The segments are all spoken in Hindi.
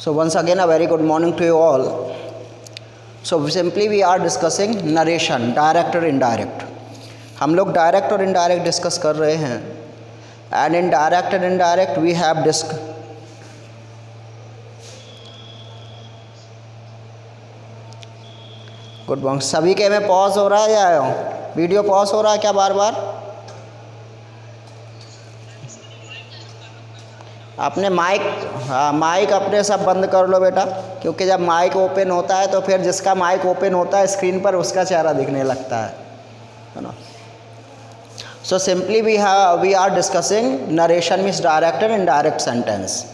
So once again a very good morning to you all. So simply we are discussing narration, direct और indirect. हम लोग डायरेक्ट और इनडायरेक्ट डिस्कस कर रहे हैं. And in direct and indirect we have good morning. सभी के में पॉज हो रहा है या वीडियो पॉज हो रहा है क्या बार बार? अपने माइक, हाँ माइक अपने सब बंद कर लो बेटा, क्योंकि जब माइक ओपन होता है तो फिर जिसका माइक ओपन होता है स्क्रीन पर उसका चेहरा दिखने लगता है ना. So simply we are discussing narration means direct and indirect sentence.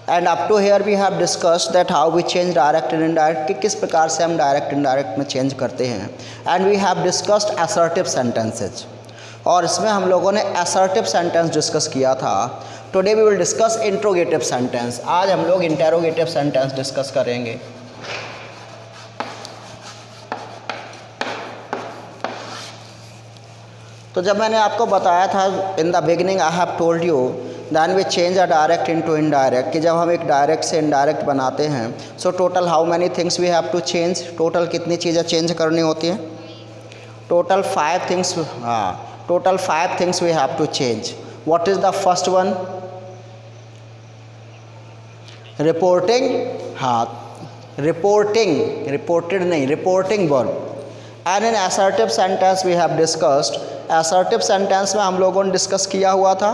And up to here we have discussed that how we change direct and indirect, कि किस प्रकार से हम डायरेक्ट इनडायरेक्ट में चेंज करते हैं. And we have discussed assertive sentences, और इसमें हम लोगों ने असर्टिव सेंटेंस डिस्कस किया था. Today we will discuss interrogative sentence. आज हम लोग इंटेरोगेटिव सेंटेंस डिस्कस करेंगे. तो जब मैंने आपको बताया था in the beginning I have told you then we change a direct into indirect, कि जब हम एक डायरेक्ट से इनडायरेक्ट बनाते हैं so total how many things we have to change. Total कितनी चीज़ें चेंज करनी होती हैं? Total 5 things. हाँ, total 5 things we have to change. What is the first one? Reporting. हाँ, रिपोर्टिंग, रिपोर्टेड नहीं, reporting verb. And in assertive sentence we have discussed, assertive sentence में हम लोगों ने डिस्कस किया हुआ था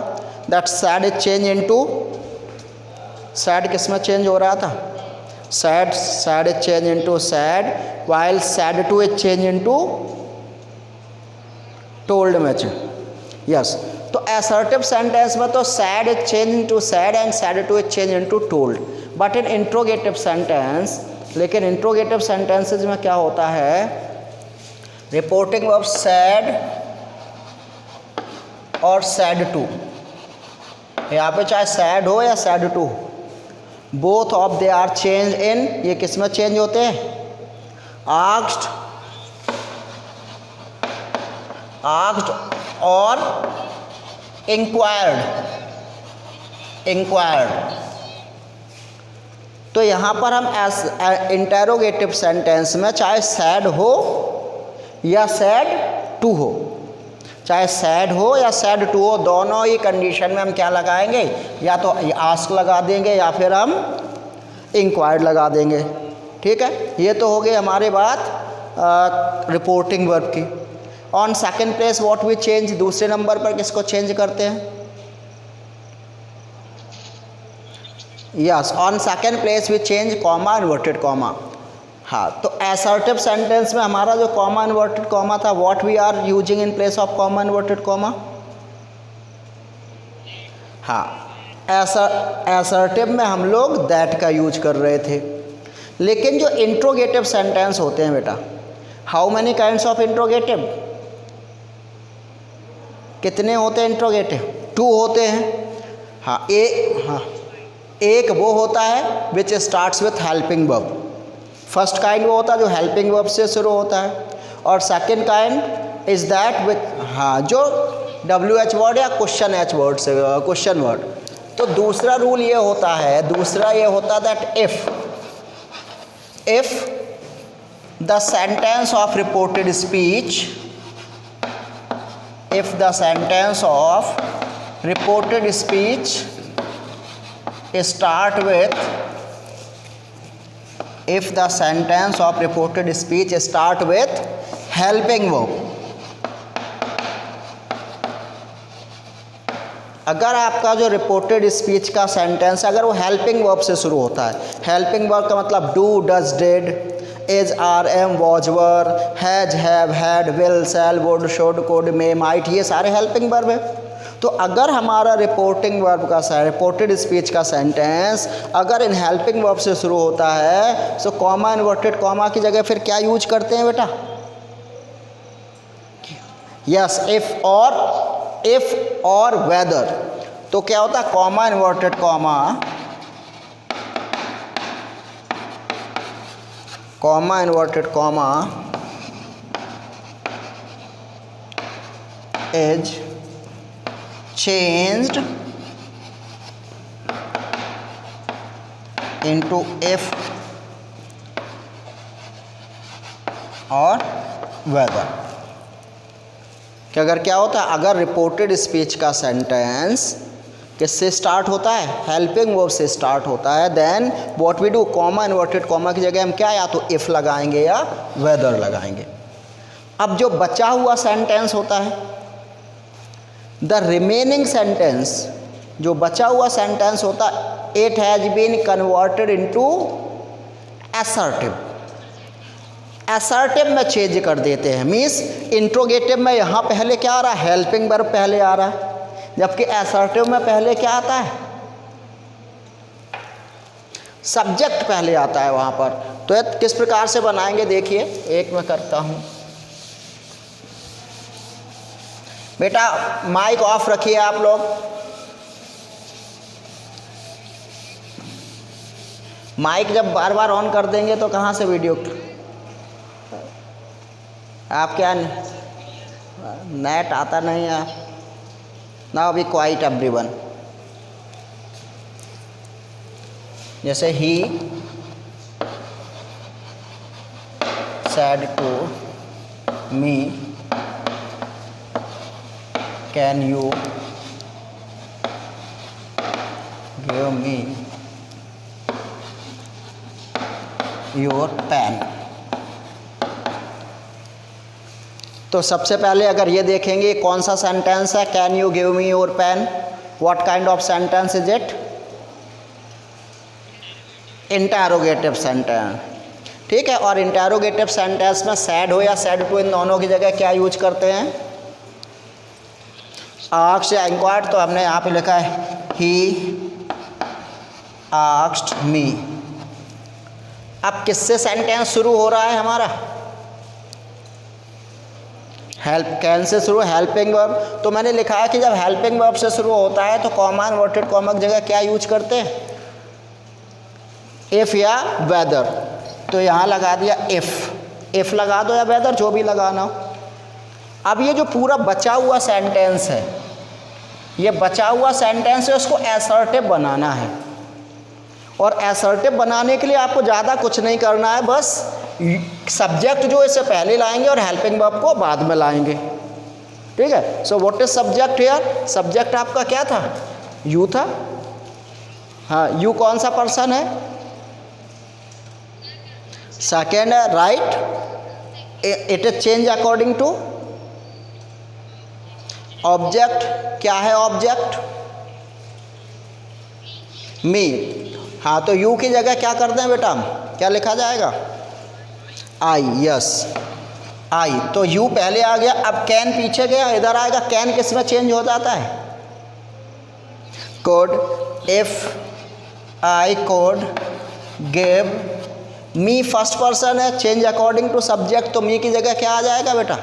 that said is change into, said किस में चेंज हो रहा था? Said is change into said, while said to is change into told में चेंज. यस, तो असर्टिव सेंटेंस में तो said is change into said and said to is change into told. But in interrogative sentence, लेकिन इंट्रोगेटिव सेंटेंसेज में क्या होता है? रिपोर्टिंग वर्ब सैड और सैड टू. यहाँ पे चाहे सैड हो या said to, both of they are change in, ये किस में चेंज होते हैं? आस्क्ड, और इंक्वायर्ड. तो यहाँ पर हम इंटेरोगेटिव सेंटेंस में चाहे सैड हो या सैड टू हो, चाहे सैड हो या सैड टू हो, दोनों ही कंडीशन में हम क्या लगाएंगे? या तो आस्क लगा देंगे या फिर हम इंक्वायर्ड लगा देंगे. ठीक है, ये तो हो गई हमारी बात रिपोर्टिंग वर्ब की. On second place what we change, दूसरे नंबर पर किसको चेंज करते हैं? Yes, on second place we change comma, inverted comma. हाँ, तो असर्टिव सेंटेंस में हमारा जो कॉमा इन्वर्टेड कॉमा था, what we are using in place of comma inverted comma? हाँ, असर्टिव में हम लोग दैट का यूज कर रहे थे. लेकिन जो इंट्रोगेटिव सेंटेंस होते हैं बेटा, how many kinds of interrogative? कितने होते हैं इंट्रोगेटिव? 2 होते हैं. हाँ, एक वो होता है विच starts with helping verb. First kind वो होता है जो हेल्पिंग वर्ब से शुरू होता है, और second kind is that with, हाँ, जो WH वर्ड या क्वेश्चन H वर्ड से, क्वेश्चन वर्ड. तो दूसरा रूल ये होता है, दूसरा ये होता है that if the sentence of reported speech, if the sentence of reported speech start with, if the sentence of reported speech start with helping verb. अगर आपका जो रिपोर्टेड स्पीच का सेंटेंस अगर वो हेल्पिंग वर्ब से शुरू होता है, हेल्पिंग वर्ब का मतलब do, does, did, is, are, am, was, were, has, have, had, will, shall, would, should, could, may, might, ये सारे हेल्पिंग वर्ब है. तो अगर हमारा रिपोर्टिंग वर्ब का, रिपोर्टेड स्पीच का सेंटेंस अगर इन हेल्पिंग वर्ब से शुरू होता है, सो कॉमा इन्वर्टेड कॉमा की जगह फिर क्या यूज करते हैं बेटा? यस, इफ और वेदर. तो क्या होता है? Comma inverted comma, comma inverted comma is changed into if और वेदर। कि अगर क्या होता है, अगर रिपोर्टेड स्पीच का सेंटेंस किससे स्टार्ट होता है, हेल्पिंग वर्ब से स्टार्ट होता है, then what we do, comma inverted comma की जगह हम क्या या तो इफ लगाएंगे या वेदर लगाएंगे। अब जो बचा हुआ सेंटेंस होता है, द रिमेनिंग सेंटेंस, जो बचा हुआ सेंटेंस होता है, it has been converted into assertive. Assertive में चेंज कर देते हैं, मीन्स इंट्रोगेटिव में यहाँ पहले क्या आ रहा है, हेल्पिंग वर्ब पहले आ रहा है, जबकि असर्टिव में पहले क्या आता है, सब्जेक्ट पहले आता है वहाँ पर। तो ये किस प्रकार से बनाएंगे देखिए, एक मैं करता हूँ। बेटा माइक ऑफ रखिए आप लोग। माइक जब बार बार ऑन कर देंगे तो कहाँ से वीडियो, आप क्या नेट आता नहीं है। Now be quiet everyone. जैसे ही said to me, can you give me your pen। तो सबसे पहले अगर ये देखेंगे कौन सा सेंटेंस है, can you give me your pen, what kind of sentence is it, interrogative sentence, ठीक है। और इंटरोगेटिव सेंटेंस में सैड हो या सैड टू इन दोनों की जगह क्या यूज करते हैं, आस्क्ड या इंक्वायर्ड। तो हमने यहाँ पे लिखा है ही आस्क्ड मी। अब किससे सेंटेंस शुरू हो रहा है हमारा, हेल्प, कैन से शुरू, हेल्पिंग वर्ब। तो मैंने लिखा है कि जब हेल्पिंग वर्ब से शुरू होता है तो कॉमा इन्वर्टेड कॉमा की जगह क्या यूज करते हैं, इफ या वेदर। तो यहाँ लगा दिया इफ लगा दो या वेदर, जो भी लगाना हो। अब ये जो पूरा बचा हुआ सेंटेंस है, ये बचा हुआ सेंटेंस है, उसको असर्टिव बनाना है। और असर्टिव बनाने के लिए आपको ज़्यादा कुछ नहीं करना है, बस सब्जेक्ट जो इससे पहले लाएंगे और हेल्पिंग वर्ब को बाद में लाएंगे, ठीक है। So what is subject here, subject आपका क्या था, यू था। हाँ, यू कौन सा पर्सन है, सेकेंड है, right. It is change according to object, क्या है ऑब्जेक्ट, मी। हाँ, तो यू की जगह क्या कर दें बेटा, क्या लिखा जाएगा, आई, यस आई। तो यू पहले आ गया, अब कैन पीछे गया, इधर आएगा। कैन किस में चेंज हो जाता है, quote, if I quote give me, first person है, चेंज अकॉर्डिंग टू सब्जेक्ट, तो मी की जगह क्या आ जाएगा बेटा,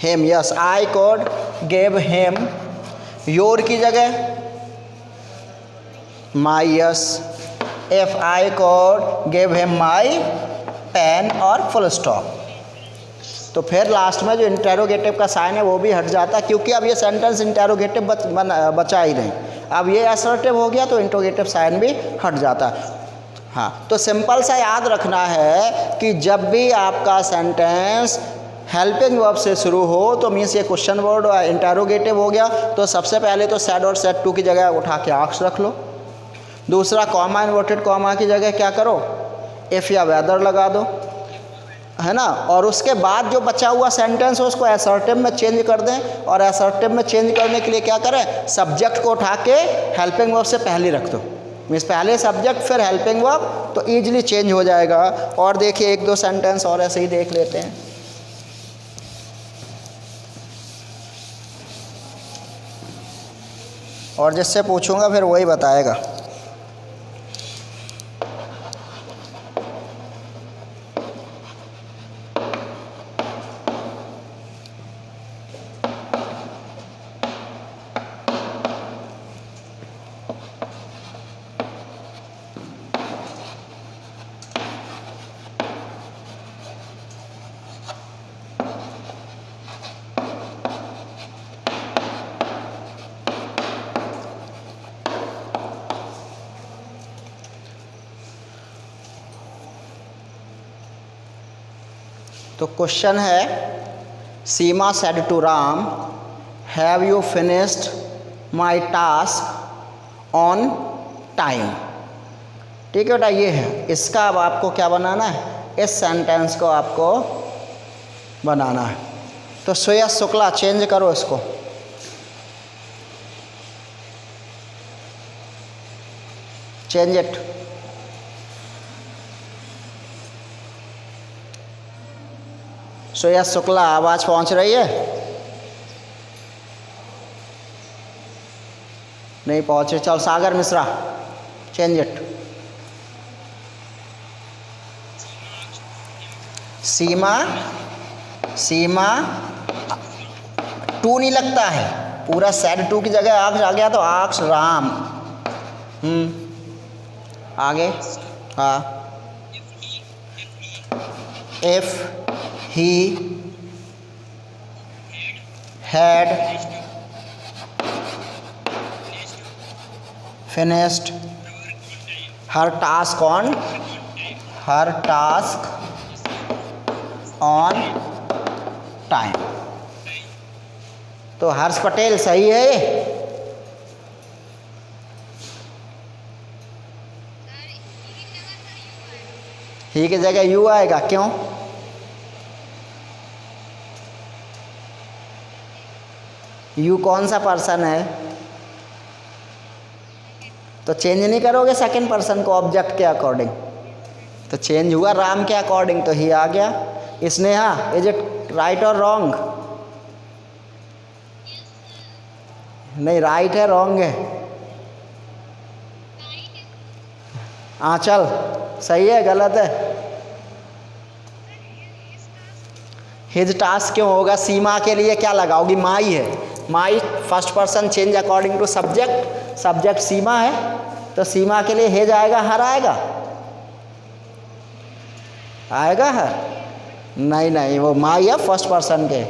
him, yes. I quote give him, your की जगह my, yes. If I quote give him my pen और फुल स्टॉप। तो फिर लास्ट में जो इंटेरोगेटिव का साइन है वो भी हट जाता है, क्योंकि अब ये सेंटेंस इंटेरोगेटिव बचा ही नहीं। अब ये असर्टिव हो गया तो इंटेरोगेटिव साइन भी हट जाता है। हाँ, तो सिंपल सा याद रखना है कि जब भी आपका सेंटेंस हेल्पिंग वर्ब से शुरू हो तो मीन्स ये क्वेश्चन वर्ड इंटेरोगेटिव हो गया, तो सबसे पहले तो सैड और सैड टू की जगह उठा के आस्क्ड रख लो। दूसरा, कॉमा इन्वर्टेड कॉमा की जगह क्या करो, इफ़ या वेदर लगा दो, है ना। और उसके बाद जो बचा हुआ सेंटेंस है उसको असर्टिव में चेंज कर दें, और असर्टिव में चेंज करने के लिए क्या करें, सब्जेक्ट को उठा के हेल्पिंग वर्ब से पहले रख दो, मीन्स पहले सब्जेक्ट फिर हेल्पिंग वर्ब, तो ईजिली चेंज हो जाएगा। और देखिए एक दो सेंटेंस और ऐसे ही देख लेते हैं। और जिससे पूछूंगा फिर वही बताएगा। तो क्वेश्चन है, Seema said to Ram, have you finished my task on time. ठीक है बेटा, ये है इसका। अब आपको क्या बनाना है, इस सेंटेंस को आपको बनाना है। तो श्रेयस शुक्ला, चेंज करो इसको। Change it. श्रेयस शुक्ला, आवाज़ पहुंच रही है? नहीं पहुंच रही। चल Sagar Mishra, change it. Seema, Seema to नहीं लगता है, पूरा सेड टू की जगह आक्स आ गया तो आक्स राम। आगे, हाँ, if he had finished her task on time. तो हर्ष पटेल सही है ये? ही की जगह यू आएगा, क्यों? यू कौन सा पर्सन है? तो चेंज नहीं करोगे सेकंड पर्सन को ऑब्जेक्ट के अकॉर्डिंग? तो चेंज हुआ राम के अकॉर्डिंग, तो ही आ गया। स्नेहा, इज इट राइट और रॉन्ग? नहीं, राइट है, रॉन्ग है? हाँ चल, सही है गलत है? हिज टास्क क्यों होगा? सीमा के लिए क्या लगाओगी? माई है, my first person change according to subject, subject Seema है, तो सीमा के लिए हिज आएगा, हर आएगा? आएगा हर? नहीं नहीं, वो माई है फर्स्ट पर्सन के।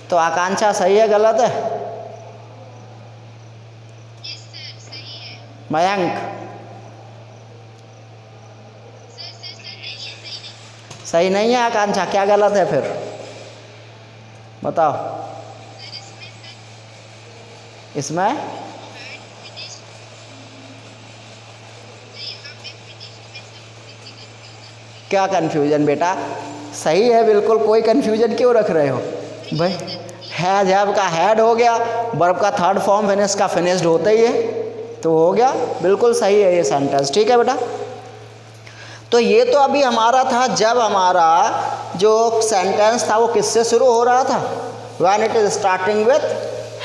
तो आकांक्षा सही है गलत है? मयंक सही नहीं है आकांक्षा, क्या गलत है फिर बताओ? इसमें क्या कन्फ्यूजन बेटा? सही है बिल्कुल, कोई कन्फ्यूजन क्यों रख रहे हो भाई? हैज हैव का हैड हो गया, वर्ब का थर्ड फॉर्म फिनिश का फिनिश्ड होता ही है, तो हो गया, बिल्कुल सही है ये सेंटेंस। ठीक है बेटा, तो ये तो अभी हमारा था जब हमारा जो सेंटेंस था वो किससे शुरू हो रहा था? When it is starting with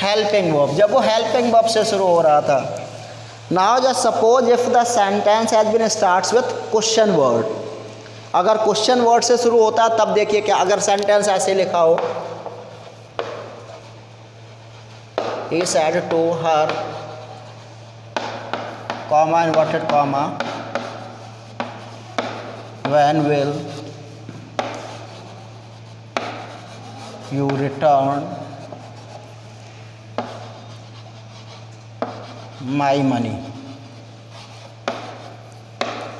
helping verb, जब वो हेल्पिंग वर्ब से शुरू हो रहा था। Now just suppose if the sentence has been starts with question word, अगर क्वेश्चन वर्ड से शुरू होता तब देखिए क्या, अगर सेंटेंस ऐसे लिखा हो, he said to her, comma inverted comma, when will you return my money,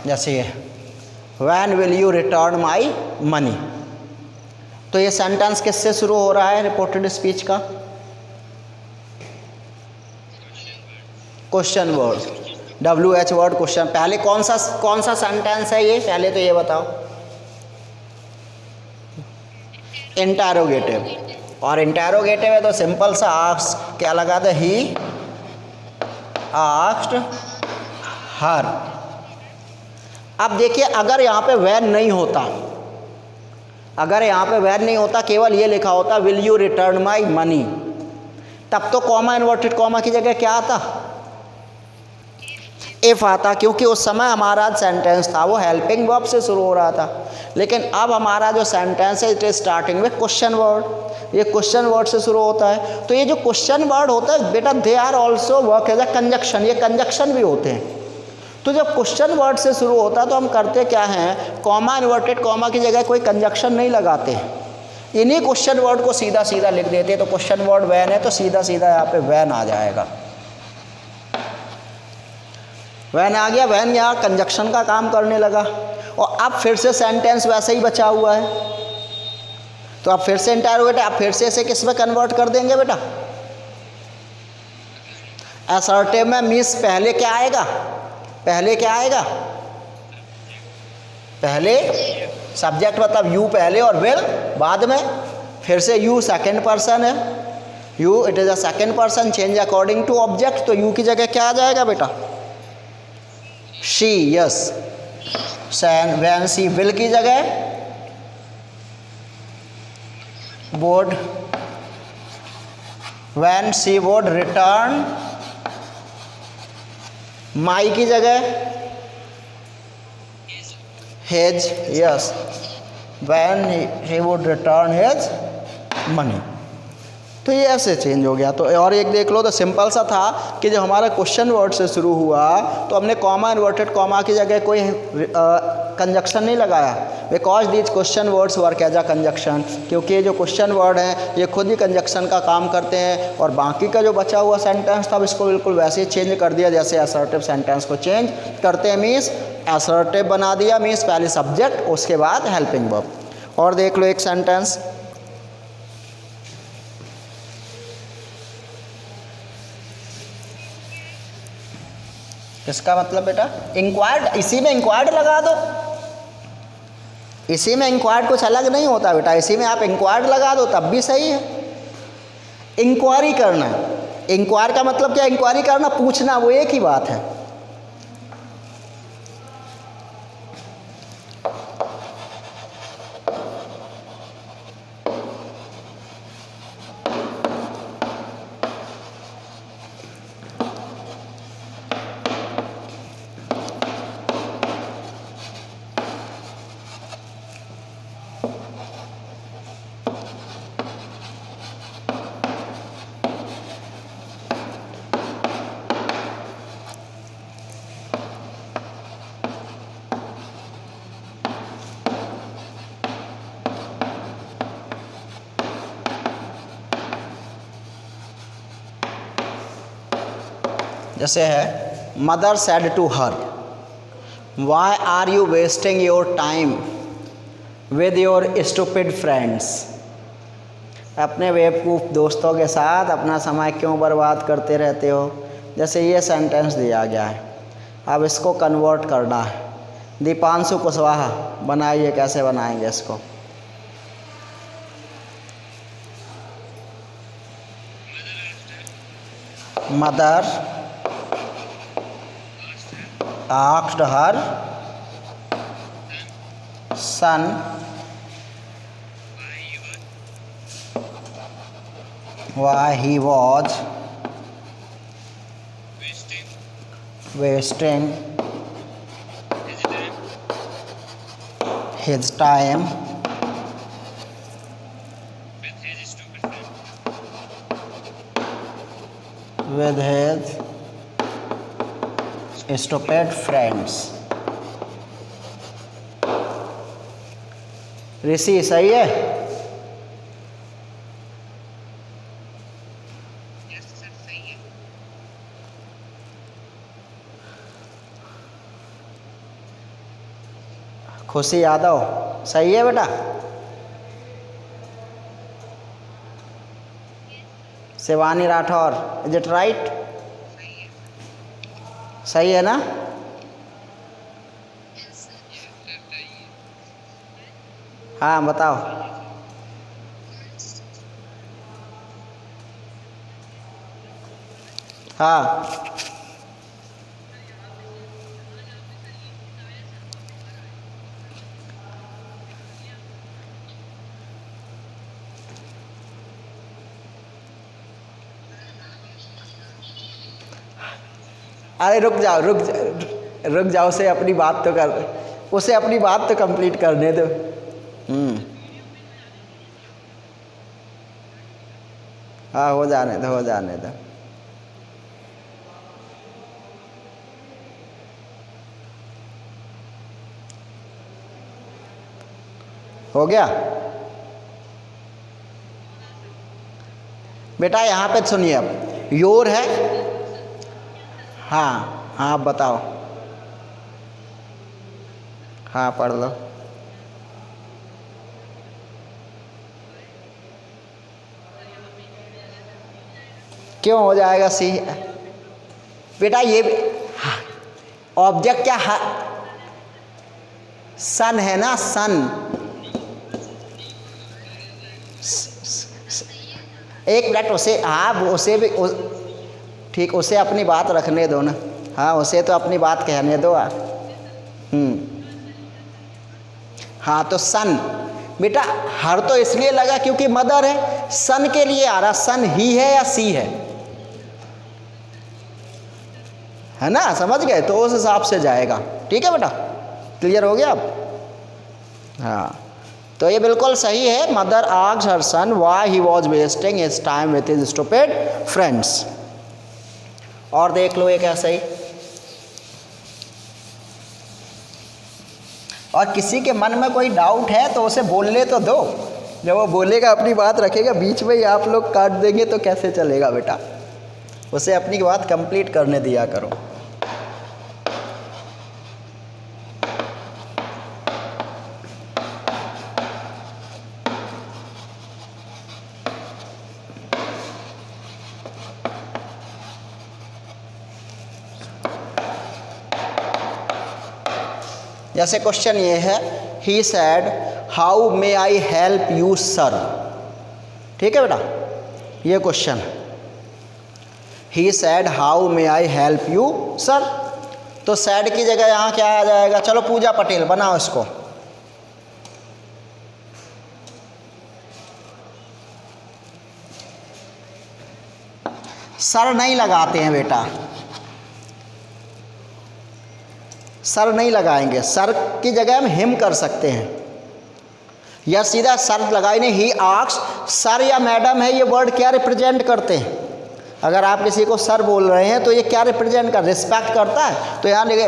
जैसे ये when will you return my money। तो ये सेंटेंस किससे शुरू हो रहा है रिपोर्टेड स्पीच का? Question word, WH word question. पहले कौन सा सेंटेंस है ये, पहले तो ये बताओ? इंटरोगेटिव, और इंटरोगेटिव है तो सिंपल सा आस्क क्या लगा दे, ही आस्क्ड हर। अब देखिए अगर यहाँ पे वैन नहीं होता, अगर यहाँ पे वैन नहीं होता, केवल ये लिखा होता will you return my money, तब तो कॉमा इन्वर्टेड कॉमा की जगह क्या आता? इफ आता, क्योंकि उस समय हमारा सेंटेंस था वो हेल्पिंग वर्ब से शुरू हो रहा था। लेकिन अब हमारा जो सेंटेंस है it is starting with question word, ये क्वेश्चन वर्ड से शुरू होता है। तो ये जो क्वेश्चन वर्ड होता है बेटा, they are also work as a conjunction, ये कंजक्शन भी होते हैं। तो जब क्वेश्चन वर्ड से शुरू होता है तो हम करते क्या हैं, कॉमा इन्वर्टेड कॉमा की जगह कोई कंजक्शन नहीं लगाते, इन्हीं क्वेश्चन वर्ड को सीधा सीधा लिख देते। तो क्वेश्चन वर्ड वैन है तो सीधा सीधा यहाँ पे वैन आ जाएगा, वैन आ गया, वैन यहाँ कंजक्शन का काम करने लगा। और अब फिर से सेंटेंस वैसे ही बचा हुआ है, तो आप फिर से इंटरोगेटिव, आप फिर से इसे किस में कन्वर्ट कर देंगे बेटा? असर्टिव में मीन्स पहले क्या आएगा? पहले क्या आएगा? पहले सब्जेक्ट मतलब यू पहले और विल बाद में। फिर से यू सेकंड पर्सन है, you it is a second person, change according to object, तो यू की जगह क्या आ जाएगा बेटा? She, yes. When she will की जगह would, when she would return, my की जगह his, yes, when he would return his money। तो ये ऐसे चेंज हो गया। तो और एक देख लो, तो सिंपल सा था कि जब हमारा क्वेश्चन वर्ड से शुरू हुआ तो हमने कॉमा, इन्वर्टेड कॉमा की जगह कोई कंजक्शन नहीं लगाया, because these question words work as a conjunction, क्योंकि ये जो क्वेश्चन वर्ड हैं ये खुद ही कंजक्शन का काम करते हैं। और बाकी का जो बचा हुआ सेंटेंस था इसको बिल्कुल वैसे ही चेंज कर दिया जैसे असर्टिव सेंटेंस को चेंज करते हैं। मीन्स असर्टिव बना दिया, मीन्स पहले सब्जेक्ट उसके बाद हेल्पिंग वर्ब। और देख लो एक सेंटेंस, इसका मतलब बेटा इंक्वायर्ड, इसी में इंक्वायर्ड लगा दो, इसी में इंक्वायर्ड कुछ अलग नहीं होता बेटा, इसी में आप इंक्वायर्ड लगा दो तब भी सही है। इंक्वायरी करना, इंक्वायर का मतलब क्या? इंक्वायरी करना, पूछना, वो एक ही बात है। जैसे है, mother said to her, why are you wasting your time with your stupid friends. अपने बेवकूफ़ दोस्तों के साथ अपना समय क्यों बर्बाद करते रहते हो। जैसे ये सेंटेंस दिया गया है, अब इसको कन्वर्ट करना है। दीपांशु कुशवाहा, बनाइए, कैसे बनाएंगे इसको? Mother asked her son why he was wasting his time with his stupid friends। ऋषि सही है? खुशी यादव सही है बेटा? Shivani Rathore, is it right? सही है ना? हाँ बताओ। हाँ अरे रुक जाओ, रुक जाओ, उसे अपनी बात तो कर, उसे अपनी बात तो कंप्लीट करने दो। हाँ हो जाने दो, हो जाने दो। हो गया बेटा? यहाँ पे सुनिए, अब योर है। हाँ हाँ बताओ। हाँ पढ़ लो। क्यों हो जाएगा सी? बेटा ये ऑब्जेक्ट क्या है? सन है ना, सन। एक मिनट, उसे हाँ उसे भी ठीक, उसे अपनी बात रखने दो ना। हाँ उसे तो अपनी बात कहने दो। हाँ तो सन बेटा हर तो इसलिए लगा क्योंकि मदर है, सन के लिए आ रहा। सन ही है या सी है ना, समझ गए? तो उस हिसाब से जाएगा। ठीक है बेटा, क्लियर हो गया अब? हाँ तो ये बिल्कुल सही है। Mother asked her son why he was wasting his time with his stupid friends. और देख लो एक ऐसा ही। और किसी के मन में कोई डाउट है तो उसे बोलने तो दो। जब वो बोलेगा, अपनी बात रखेगा, बीच में ही आप लोग काट देंगे तो कैसे चलेगा बेटा? उसे अपनी बात कंप्लीट करने दिया करो। जैसे क्वेश्चन ये है, he said how may I help you sir. ठीक है बेटा, ये क्वेश्चन है। He said how may I help you sir. तो सैड की जगह यहाँ क्या आ जाएगा? चलो पूजा पटेल बनाओ इसको। सर नहीं लगाते हैं बेटा, सर नहीं लगाएंगे। सर की जगह हम हिम कर सकते हैं, या सीधा सर लगाए नहीं। ही आस्क्ड, सर या मैडम है, ये वर्ड क्या रिप्रेजेंट करते हैं? अगर आप किसी को सर बोल रहे हैं तो ये क्या रिप्रेजेंट कर? रिस्पेक्ट करता है। तो यहाँ लिखे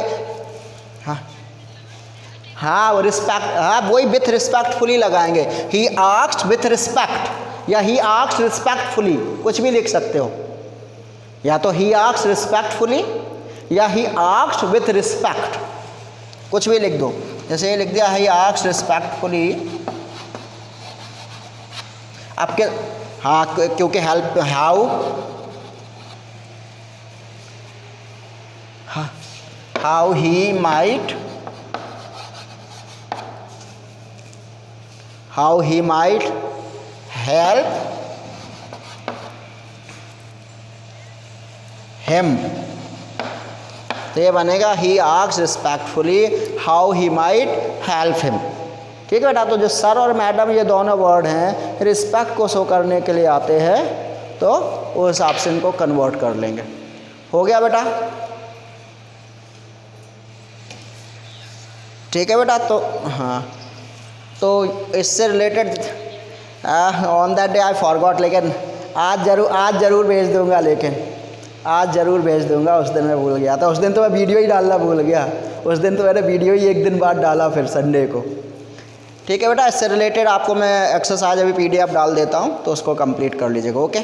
हाँ वो रिस्पेक्ट, हाँ वही विथ रिस्पेक्टफुली लगाएंगे। ही आस्क्ड विथ रिस्पेक्ट या ही आस्क्ड रिस्पेक्टफुली, कुछ भी लिख सकते हो। या तो ही आस्क्ड रिस्पेक्टफुली या ही आस्क्ड विथ रिस्पेक्ट, कुछ भी लिख दो। जैसे ये लिख दिया, ही आस्क्ड रिस्पेक्टफुली आपके, हाँ क्योंकि help how he might help him. तो ये बनेगा he asked respectfully how he might help him. ठीक है बेटा, तो जो सर और मैडम ये दोनों वर्ड हैं, रिस्पेक्ट को शो करने के लिए आते हैं, तो उस हिसाब से इनको कन्वर्ट कर लेंगे। हो गया बेटा? ठीक है बेटा। तो हाँ, तो इससे related on that day I forgot, लेकिन आज ज़रूर भेज दूंगा। लेकिन आज ज़रूर भेज दूंगा। उस दिन मैं भूल गया था। उस दिन तो मैं वीडियो ही डालना भूल गया। उस दिन तो मैंने वीडियो ही एक दिन बाद डाला, फिर संडे को। ठीक है बेटा, इससे रिलेटेड आपको मैं एक्सरसाइज अभी PDF डाल देता हूँ, तो उसको कंप्लीट कर लीजिएगा। ओके।